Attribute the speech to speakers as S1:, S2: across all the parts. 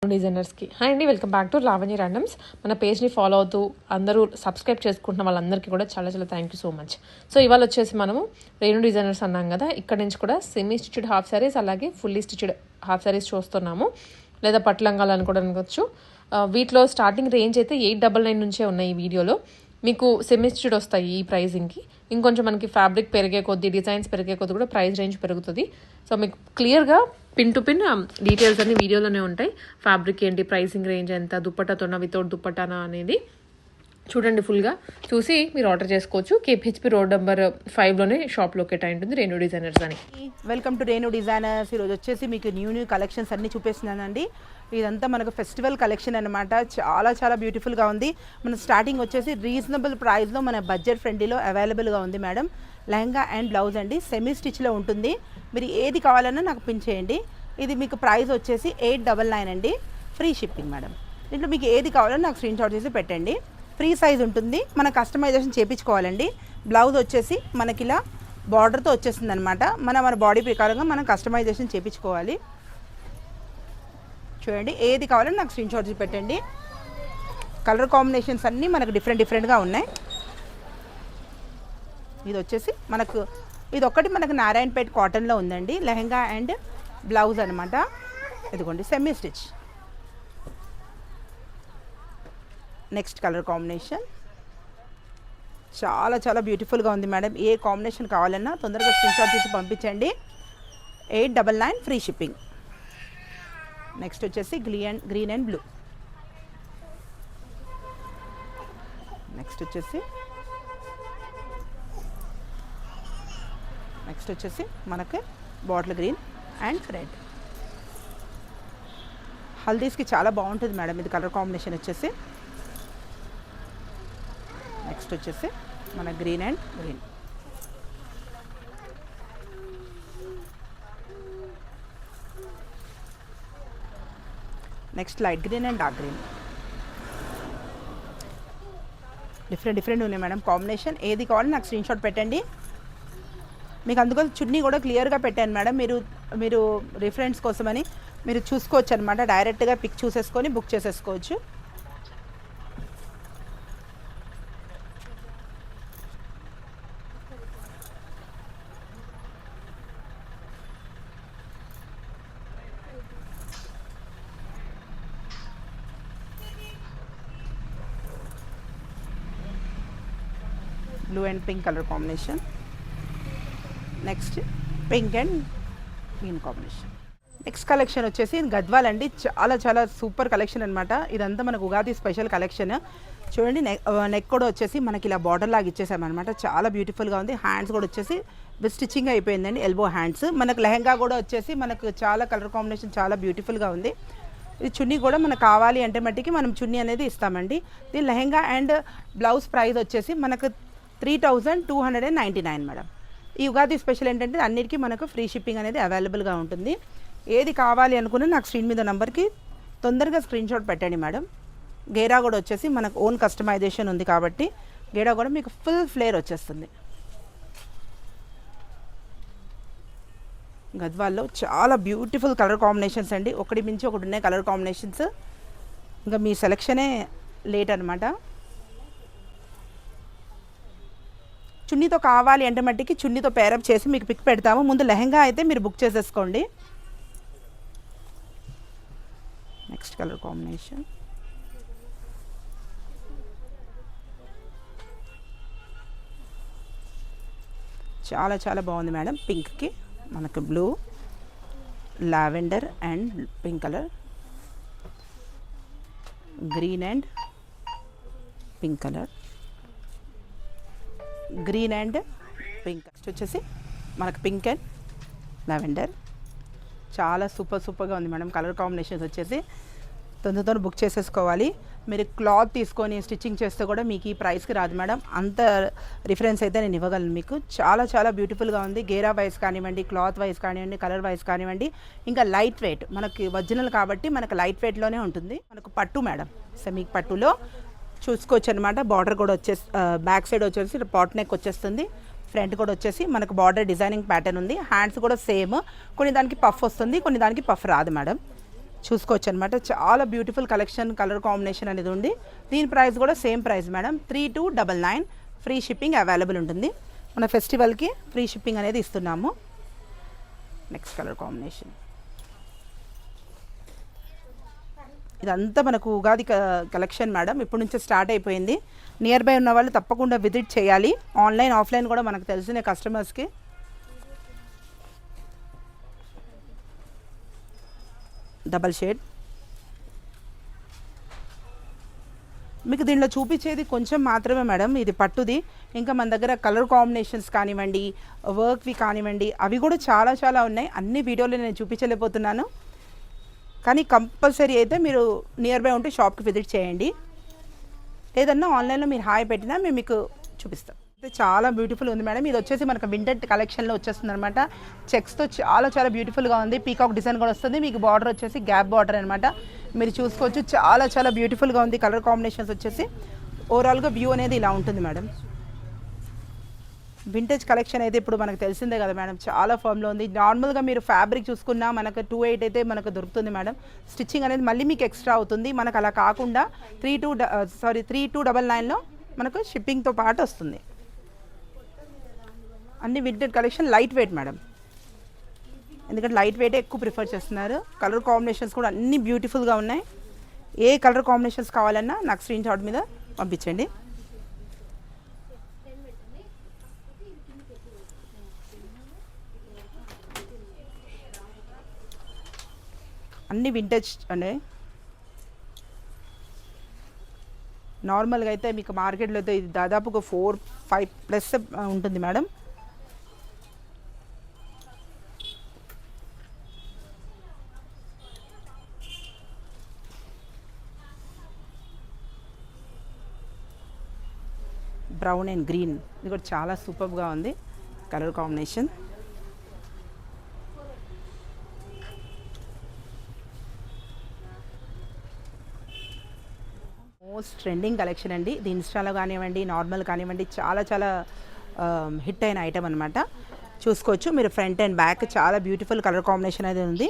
S1: డిజైనర్స్కి hi అండి, welcome back to Lavanya randoms. మన పేజ్ని follow అవుతూ అందరూ సబ్స్క్రైబ్ చేసుకుంటున్న వాళ్ళందరికీ కూడా చాలా చాలా thank you so much. So ఇవాళ వచ్చేసి మనము రేణు డిజైనర్స్ అన్నాం కదా, ఇక్కడ నుంచి కూడా సెమీ స్టిచ్డ్ హాఫ్ శారీస్ అలాగే ఫుల్లీ స్టిచ్డ్ హాఫ్ శారీస్ చూస్తున్నాము, లేదా పట్లంగాలు అని కూడా అనుకోవచ్చు. వీటిలో స్టార్టింగ్ రేంజ్ అయితే 899 నుంచే ఉన్నాయి. ఈ వీడియోలో మీకు సెమీ స్టిచ్డ్ వస్తాయి ఈ ప్రైజింగ్కి. ఇంకొంచెం మనకి ఫ్యాబ్రిక్ పెరిగే కొద్దీ, డిజైన్స్ పెరిగే కొద్దీ కూడా ప్రైస్ రేంజ్ పెరుగుతుంది. సో మీకు క్లియర్గా పిన్ టు పిన్ డీటెయిల్స్ అన్ని వీడియోలోనే ఉంటాయి. ఫ్యాబ్రిక్ ఏంటి, ప్రైసింగ్ రేంజ్ ఎంత, దుప్పటాతోనా వితౌట్ దుప్పటానా అనేది చూడండి. ఫుల్గా చూసి మీరు ఆర్డర్ చేసుకోవచ్చు. కేపీహెచ్పి రోడ్ నెంబర్ 5లోనే షాప్ లొకేట్ అయి ఉంటుంది, రేణు డిజైనర్స్ అని.
S2: Welcome to Renu designers. ఈరోజు వచ్చేసి మీకు న్యూ కలెక్షన్స్ అన్నీ చూపిస్తున్నానండి. ఇదంతా మనకు ఫెస్టివల్ కలెక్షన్ అనమాట. చాలా చాలా బ్యూటిఫుల్గా ఉంది. మన స్టార్టింగ్ వచ్చేసి రీజనబుల్ ప్రైస్లో మన బడ్జెట్ ఫ్రెండ్లీలో అవైలబుల్గా ఉంది మేడం. లెహంగా అండ్ బ్లౌజ్ అండి, సెమీ స్టిచ్లో ఉంటుంది. మీరు ఏది కావాలన్నా నాకు పిన్ చేయండి. ఇది మీకు ప్రైస్ వచ్చేసి 899 అండి, ఫ్రీ షిప్పింగ్ మేడం. దీంట్లో మీకు ఏది కావాలన్నా నాకు స్క్రీన్ షాట్ చేసి పెట్టండి. ఫ్రీ సైజ్ ఉంటుంది, మన కస్టమైజేషన్ చేయించుకోవాలండి. బ్లౌజ్ వచ్చేసి మనకి ఇలా బార్డర్తో వచ్చేస్తుంది అనమాట. మన బాడీ ప్రకారంగా మనం కస్టమైజేషన్ చేయించుకోవాలి. చూడండి, ఏది కావాలని నాకు స్క్రీన్ షాట్ చేసి పెట్టండి. కలర్ కాంబినేషన్స్ అన్నీ మనకు డిఫరెంట్గా ఉన్నాయి. ఇది వచ్చేసి మనకు ఇది ఒక్కటి మనకు నారాయణపేట్ కాటన్లో ఉందండి, లెహంగా అండ్ బ్లౌజ్ అనమాట. ఇదిగోండి semi stitch. Next colour combination చాలా చాలా బ్యూటిఫుల్గా ఉంది మేడం. ఏ కాంబినేషన్ కావాలన్నా తొందరగా స్క్రీన్ షాట్ చేసి పంపించండి. 899 ఫ్రీ షిప్పింగ్. నెక్స్ట్ వచ్చేసి గ్రీన్ అండ్ బ్లూ. నెక్స్ట్ వచ్చేసి మనకి బాటిల్ గ్రీన్ అండ్ రెడ్. హల్దీస్కి చాలా బాగుంటుంది మేడం ఇది కలర్ కాంబినేషన్ వచ్చేసి. నెక్స్ట్ వచ్చేసి మన green and green. Next light green and dark green. Different ఉన్నాయి మేడం కాంబినేషన్. ఏది కావాలో నాకు స్క్రీన్ షాట్ పెట్టండి. మీకు అందుకని చున్నీ కూడా క్లియర్గా పెట్టాను మేడం. మీరు రిఫరెన్స్ కోసమని మీరు చూసుకోవచ్చు అనమాట. డైరెక్ట్గా పిక్ చూసేసుకొని బుక్ చేసేసుకోవచ్చు. Blue and pink colour combination. Next pink and green combination. Next collection వచ్చేసి గద్వాల్ అండి. చాలా చాలా సూపర్ కలెక్షన్ అనమాట. ఇదంతా మనకు ఉగాది స్పెషల్ కలెక్షన్. చూడండి, నెక్ కూడా వచ్చేసి మనకి ఇలా బార్డర్ లాగా ఇచ్చేసామన్నమాట. చాలా బ్యూటిఫుల్గా ఉంది. హ్యాండ్స్ కూడా వచ్చేసి స్టిచ్చింగ్ అయిపోయిందండి, ఎల్బో హ్యాండ్స్. మనకు లెహంగా కూడా వచ్చేసి మనకు చాలా కలర్ కాంబినేషన్ చాలా బ్యూటిఫుల్గా ఉంది. ఇది చున్నీ కూడా మనకు కావాలి అంటే మట్టికి మనం చున్నీ అనేది ఇస్తామండి. దీని లెహంగా అండ్ బ్లౌజ్ ప్రైస్ వచ్చేసి మనకు 3299 మేడం. ఈ ఉగాది స్పెషల్ ఏంటంటే అన్నిటికీ మనకు ఫ్రీ షిప్పింగ్ అనేది అవైలబుల్గా ఉంటుంది. ఏది కావాలి అనుకుని నాకు స్క్రీన్ మీద నెంబర్కి తొందరగా స్క్రీన్ షాట్ పెట్టండి మేడం. గేరా కూడా వచ్చేసి మనకు ఓన్ కస్టమైజేషన్ ఉంది కాబట్టి గేరా కూడా మీకు ఫుల్ ఫ్లేర్ వచ్చేస్తుంది. గద్వాల్లో చాలా బ్యూటిఫుల్ కలర్ కాంబినేషన్స్ అండి. ఒకటి మించి ఒకటి ఉన్నాయి కలర్ కాంబినేషన్స్. ఇంకా మీ సెలెక్షనే లేట్ అనమాట. చున్నీతో కావాలి అంటే మట్టికి చున్నీతో పేరప్ చేసి మీకు పిక్ పెడతాము. ముందు లెహంగా అయితే మీరు బుక్ చేసేసుకోండి. నెక్స్ట్ కలర్ కాంబినేషన్ చాలా చాలా బాగుంది మేడం. పింక్కి మనకు blue, lavender and pink colour, green and pink colour, green and pink. Next వచ్చేసి మనకు పింక్ అండ్ లావెండర్. చాలా సూపర్గా ఉంది మేడం. కలర్ కాంబినేషన్స్ వచ్చేసి తొందరతో బుక్ చేసేసుకోవాలి. మీరు క్లాత్ తీసుకొని స్టిచ్చింగ్ చేస్తే కూడా మీకు ఈ ప్రైస్కి రాదు మేడం. అంత రిఫరెన్స్ అయితే నేను ఇవ్వగలను మీకు. చాలా చాలా బ్యూటిఫుల్గా ఉంది. గేరా వైజ్ కానివ్వండి, క్లాత్ వైజ్ కానివ్వండి, కలర్ వైజ్ కానివ్వండి. ఇంకా లైట్ వెయిట్ మనకి ఒరిజినల్ కాబట్టి మనకు లైట్ వెయిట్లోనే ఉంటుంది. మనకు పట్టు మేడం, సెమీ పట్టులో చూసుకోవచ్చు అనమాట. బార్డర్ కూడా వచ్చేసి బ్యాక్ సైడ్ వచ్చేసి పాట్ నెక్ వచ్చేస్తుంది. ఫ్రంట్ కూడా వచ్చేసి మనకు బార్డర్ డిజైనింగ్ ప్యాటర్న్ ఉంది. హ్యాండ్స్ కూడా సేమ్. కొన్ని దానికి పఫ్ వస్తుంది, కొన్ని దానికి పఫ్ రాదు మేడం. చూసుకోవచ్చు అనమాట. చాలా బ్యూటిఫుల్ కలెక్షన్, కలర్ కాంబినేషన్ అనేది ఉంది. దీని ప్రైస్ కూడా same price madam, 3299. Free shipping available ఉంటుంది. మన ఫెస్టివల్కి ఫ్రీ షిప్పింగ్ అనేది ఇస్తున్నాము. నెక్స్ట్ కలర్ కాంబినేషన్, ఇదంతా మనకు ఉగాది కలెక్షన్ మేడం. ఇప్పటి నుంచే స్టార్ట్ అయిపోయింది. నియర్ బై ఉన్న వాళ్ళు తప్పకుండా విజిట్ చేయాలి. ఆన్లైన్ ఆఫ్లైన్ కూడా మనకు తెలిసిన కస్టమర్స్కి. డబల్ షేడ్ మీకు దీనిలో చూపించేది కొంచెం మాత్రమే మేడం, ఇది పట్టుది. ఇంకా మన దగ్గర కలర్ కాంబినేషన్స్ కానివ్వండి, వర్క్వి కానివ్వండి, అవి కూడా చాలా చాలా ఉన్నాయి. అన్ని వీడియోలో నేను చూపించలేకపోతున్నాను, కానీ కంపల్సరీ అయితే మీరు నియర్ బై ఉంటే షాప్కి విజిట్ చేయండి. లేదన్నా ఆన్లైన్లో మీరు హాయ్ పెట్టినా మేము మీకు చూపిస్తాం. అయితే చాలా బ్యూటిఫుల్ ఉంది మేడం. ఇది వచ్చేసి మనకు వింటర్ కలెక్షన్లో వచ్చేస్తుంది అనమాట. చెక్స్తో చాలా చాలా బ్యూటిఫుల్గా ఉంది. పీకాక్ డిజైన్ కూడా వస్తుంది. మీకు బార్డర్ వచ్చేసి గ్యాప్ బార్డర్ అనమాట. మీరు చూసుకోవచ్చు, చాలా చాలా బ్యూటిఫుల్గా ఉంది. కలర్ కాంబినేషన్స్ వచ్చేసి ఓవరాల్గా వ్యూ అనేది ఇలా ఉంటుంది మేడం. వింటేజ్ కలెక్షన్ అయితే ఇప్పుడు మనకు తెలిసిందే కదా మేడం, చాలా ఫామ్లో ఉంది. నార్మల్గా మీరు ఫ్యాబ్రిక్ చూసుకున్నా మనకు 28 అయితే మనకు దొరుకుతుంది మేడం. స్టిచ్చింగ్ అనేది మళ్ళీ మీకు ఎక్స్ట్రా అవుతుంది. మనకు అలా కాకుండా 3299లో మనకు షిప్పింగ్తో పాటు వస్తుంది. అన్ని vintage collection light weight madam, ఎందుకంటే లైట్ వెయిట్ ఎక్కువ ప్రిఫర్ చేస్తున్నారు. కలర్ కాంబినేషన్స్ కూడా అన్ని బ్యూటిఫుల్గా ఉన్నాయి. ఏ కలర్ కాంబినేషన్స్ కావాలన్నా నాకు స్క్రీన్ షాట్ మీద పంపించండి. అన్ని వింటేజ్ అండి. నార్మల్గా అయితే మీకు మార్కెట్లో అయితే ఇది దాదాపుగా 4-5+ ఉంటుంది మేడం. బ్రౌన్ అండ్ గ్రీన్, ఇది కూడా చాలా సూపర్గా ఉంది colour combination. Most trending collection అండి. ఇది ఇన్స్టాలో కానివ్వండి, నార్మల్ కానివ్వండి, చాలా చాలా హిట్ అయిన ఐటమ్ అనమాట. చూసుకోవచ్చు మీరు, ఫ్రంట్ అండ్ బ్యాక్ చాలా బ్యూటిఫుల్ కలర్ కాంబినేషన్ అనేది ఉంది.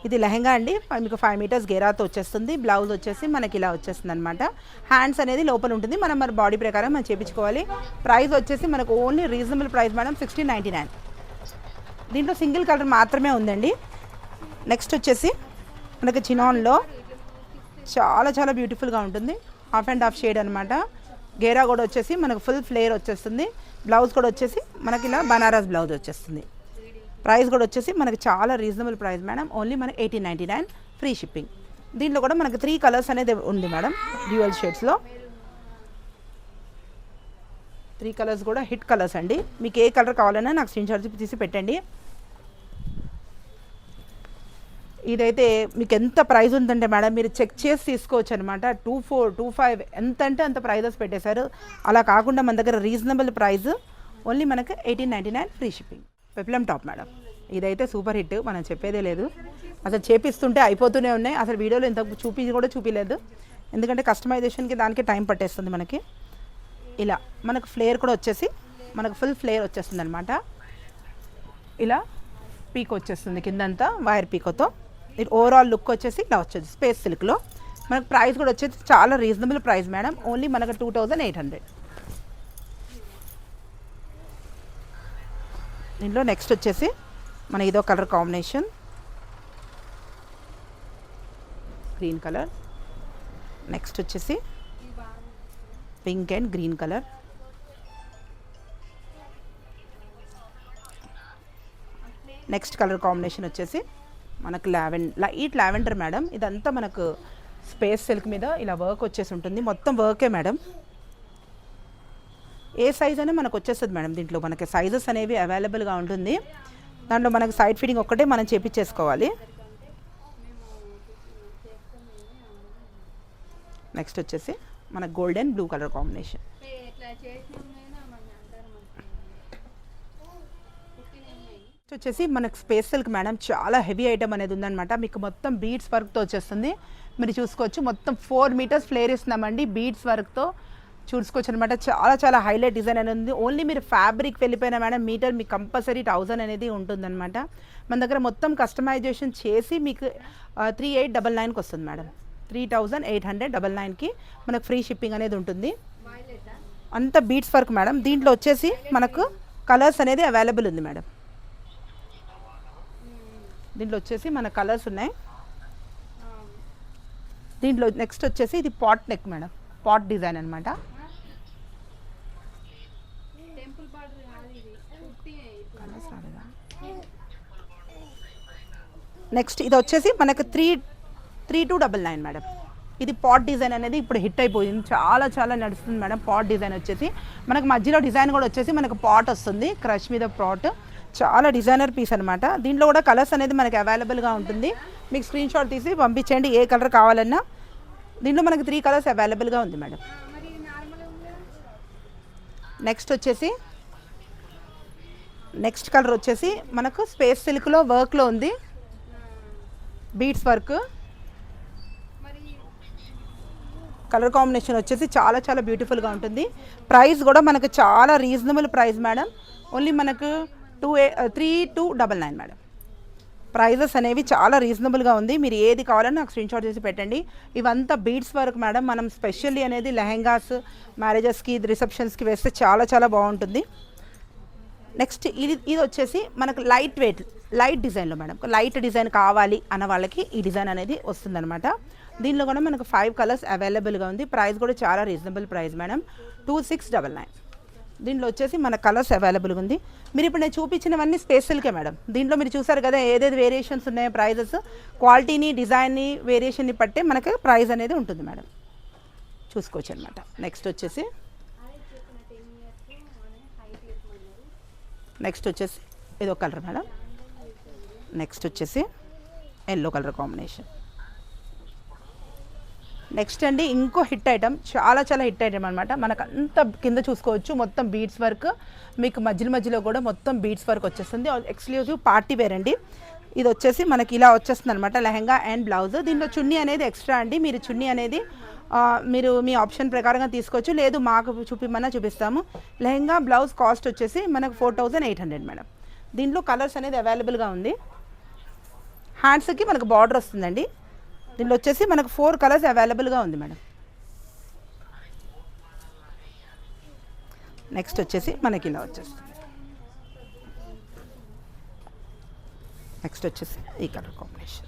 S2: ఇది లెహంగా అండి, మీకు 5 మీటర్స్ గేరాతో వచ్చేస్తుంది. బ్లౌజ్ వచ్చేసి మనకి ఇలా వచ్చేస్తుంది అనమాట. హ్యాండ్స్ అనేది లోపల ఉంటుంది, మనం మన బాడీ ప్రకారం మనం చేయించుకోవాలి. ప్రైస్ వచ్చేసి మనకు ఓన్లీ రీజనబుల్ ప్రైస్ మేడం, 1699. దీంట్లో సింగిల్ కలర్ మాత్రమే ఉందండి. నెక్స్ట్ వచ్చేసి మనకి చినాన్లో చాలా చాలా బ్యూటిఫుల్గా ఉంటుంది. హాఫ్ అండ్ హాఫ్ షేడ్ అనమాట. గేరా కూడా వచ్చేసి మనకు ఫుల్ ఫ్లేర్ వచ్చేస్తుంది. బ్లౌజ్ కూడా వచ్చేసి మనకి ఇలా బనారస్ బ్లౌజ్ వచ్చేస్తుంది. ప్రైస్ కూడా వచ్చేసి మనకి చాలా రీజనబుల్ ప్రైస్ మేడం, ఓన్లీ మనకి 1899 ఫ్రీ షిప్పింగ్. దీంట్లో కూడా మనకి 3 కలర్స్ అనేది ఉంది మేడం, డ్యూయల్ షేడ్స్లో. 3 కలర్స్ కూడా హిట్ కలర్స్ అండి. మీకు ఏ కలర్ కావాలన్నా నాకు స్క్రీన్ షాట్ తీసి పెట్టండి. ఇదైతే మీకు ఎంత ప్రైస్ ఉందంటే మేడం, మీరు చెక్ చేసి తీసుకోవచ్చు అనమాట. 2425 ఎంత అంటే అంత ప్రైజెస్ పెట్టేశారు. అలా కాకుండా మన దగ్గర రీజనబుల్ ప్రైస్, ఓన్లీ మనకి 1899 free shipping. Peplum top madam, ఇదైతే సూపర్ హిట్, మనం చెప్పేదే లేదు. అసలు చేపిస్తుంటే అయిపోతూనే ఉన్నాయి. అసలు వీడియోలో ఇంత చూపించలేదు, ఎందుకంటే కస్టమైజేషన్కి దానికి టైం పట్టేస్తుంది మనకి. ఇలా మనకు ఫ్లేర్ కూడా వచ్చేసి మనకు ఫుల్ ఫ్లేర్ వచ్చేస్తుంది అనమాట. ఇలా పీక్ వచ్చేస్తుంది కిందంతా వైర్ పీకోతో. ఓవరాల్ లుక్ వచ్చేసి ఇలా వచ్చేది స్పేస్ సిల్క్లో. మనకు ప్రైస్ కూడా వచ్చేసి చాలా రీజనబుల్ ప్రైస్ మేడం, ఓన్లీ మనకు 2800. దీంట్లో నెక్స్ట్ వచ్చేసి మన ఇదో colour combination, green colour. Next వచ్చేసి pink and green colour. Next colour combination వచ్చేసి మనకు లైట్ లావెండర్ మేడం. ఇదంతా మనకు స్పేస్ సిల్క్ మీద ఇలా వర్క్ వచ్చేసి ఉంటుంది, మొత్తం వర్కే మేడం. ఏ సైజ్ అయినా మనకు వచ్చేస్తుంది మేడం. దీంట్లో మనకి సైజెస్ అనేవి అవైలబుల్గా ఉంటుంది. దాంట్లో మనకు సైడ్ ఫిట్టింగ్ ఒక్కటే మనం చేపించేసుకోవాలి. నెక్స్ట్ వచ్చేసి మన గోల్డెన్ బ్లూ కలర్ కాంబినేషన్. వచ్చేసి మనకు స్పేస్ సిల్క్ మేడం, చాలా హెవీ ఐటమ్ అనేది ఉందన్నమాట. మీకు మొత్తం బీడ్స్ వర్క్తో వచ్చేస్తుంది. మీరు చూసుకోవచ్చు, మొత్తం 4 మీటర్స్ ఫ్లేర్ ఇస్తున్నామండి బీడ్స్ వర్క్తో. చూసుకోవచ్చు అనమాట. చాలా చాలా హైలైట్ డిజైన్ అనేది ఉంది. ఓన్లీ మీరు ఫ్యాబ్రిక్ వెళ్ళిపోయినా మేడం మీటర్ మీకు కంపల్సరీ 1000 అనేది ఉంటుందన్నమాట. మన దగ్గర మొత్తం కస్టమైజేషన్ చేసి మీకు 3899కి వస్తుంది మేడం. 3899కి మనకు ఫ్రీ షిప్పింగ్ అనేది ఉంటుంది. అంత బీట్స్ వర్క్ మేడం. దీంట్లో వచ్చేసి మనకు కలర్స్ అనేది అవైలబుల్ ఉంది మేడం. దీంట్లో వచ్చేసి మన కలర్స్ ఉన్నాయి. దీంట్లో నెక్స్ట్ వచ్చేసి ఇది pot neck madam, pot design అనమాట. నెక్స్ట్ ఇది వచ్చేసి మనకు 3299 మేడం. ఇది పాట్ డిజైన్ అనేది ఇప్పుడు హిట్ అయిపోయింది, చాలా చాలా నడుస్తుంది మేడం. పాట్ డిజైన్ వచ్చేసి మనకు మధ్యలో డిజైన్ కూడా వచ్చేసి మనకు పాట్ వస్తుంది, క్రష్ మీద పాట్. చాలా డిజైనర్ పీస్ అనమాట. దీంట్లో కూడా కలర్స్ అనేది మనకి అవైలబుల్గా ఉంటుంది. మీకు స్క్రీన్ షాట్ తీసి పంపించండి ఏ కలర్ కావాలన్నా. దీంట్లో మనకి 3 కలర్స్ అవైలబుల్గా ఉంది మేడం. నెక్స్ట్ వచ్చేసి నెక్స్ట్ కలర్ వచ్చేసి మనకు స్పేస్ సిల్క్లో వర్క్లో ఉంది, బీడ్స్ వర్క్. కలర్ కాంబినేషన్ వచ్చేసి చాలా చాలా బ్యూటిఫుల్గా ఉంటుంది. ప్రైస్ కూడా మనకు చాలా రీజనబుల్ ప్రైస్ మేడం. ఓన్లీ మనకు 3299 మేడం. ప్రైజెస్ అనేవి చాలా రీజనబుల్గా ఉంది. మీరు ఏది కావాలని నాకు స్క్రీన్ షాట్ చేసి పెట్టండి. ఇవంతా బీడ్స్ వర్క్ మేడం. మనం స్పెషల్లీ అనేది లెహెంగాస్, మ్యారేజెస్కి, రిసెప్షన్స్కి వేస్తే చాలా చాలా బాగుంటుంది. నెక్స్ట్ ఇది వచ్చేసి మనకు లైట్ డిజైన్లో మేడం. లైట్ డిజైన్ కావాలి అన్న వాళ్ళకి ఈ డిజైన్ అనేది వస్తుందన్నమాట. దీనిలో కూడా మనకు 5 కలర్స్ అవైలబుల్గా ఉంది. ప్రైస్ కూడా చాలా రీజనబుల్ ప్రైస్ మేడం, 2699. దీంట్లో వచ్చేసి మన కలర్స్ అవైలబుల్గా ఉంది. మీరు ఇప్పుడు నేను చూపించినవన్నీ స్పెషల్కే మేడం. దీంట్లో మీరు చూసారు కదా ఏదేది వేరియేషన్స్ ఉన్నాయో ప్రైజెస్, క్వాలిటీని, డిజైన్ని, వేరియేషన్ని బట్టే మనకి ప్రైస్ అనేది ఉంటుంది మేడం. చూసుకోవచ్చు అనమాట. నెక్స్ట్ వచ్చేసి ఇదో కలర్ మేడం. నెక్స్ట్ వచ్చేసి ఎల్లో కలర్ కాంబినేషన్. నెక్స్ట్ అండి ఇంకో హిట్ ఐటమ్, చాలా చాలా హిట్ ఐటమ్ అనమాట. మనకు అంత కింద చూసుకోవచ్చు మొత్తం బీడ్స్ వర్క్, మీకు మధ్యలో కూడా మొత్తం బీడ్స్ వర్క్ వచ్చేస్తుంది. ఎక్స్క్లూజివ్ పార్టీ వేర్ అండి. ఇది వచ్చేసి మనకి ఇలా వచ్చేస్తుంది అనమాట, లెహెంగా అండ్ బ్లౌజ్. దీంట్లో చున్నీ అనేది ఎక్స్ట్రా అండి. మీరు చున్నీ అనేది మీరు మీ ఆప్షన్ ప్రకారంగా తీసుకోవచ్చు, లేదు మాకు చూపిమన్నా చూపిస్తాము. లెహెంగా బ్లౌజ్ కాస్ట్ వచ్చేసి మనకు 4800 మేడం. దీంట్లో కలర్స్ అనేది అవైలబుల్గా ఉంది. హ్యాండ్స్కి మనకు బార్డర్ వస్తుందండి. దీంట్లో వచ్చేసి మనకు 4 కలర్స్ అవైలబుల్గా ఉంది మేడం. నెక్స్ట్ వచ్చేసి మనకి ఇలా వచ్చేస్తుంది. నెక్స్ట్ వచ్చేసి ఈ కలర్ కాంబినేషన్.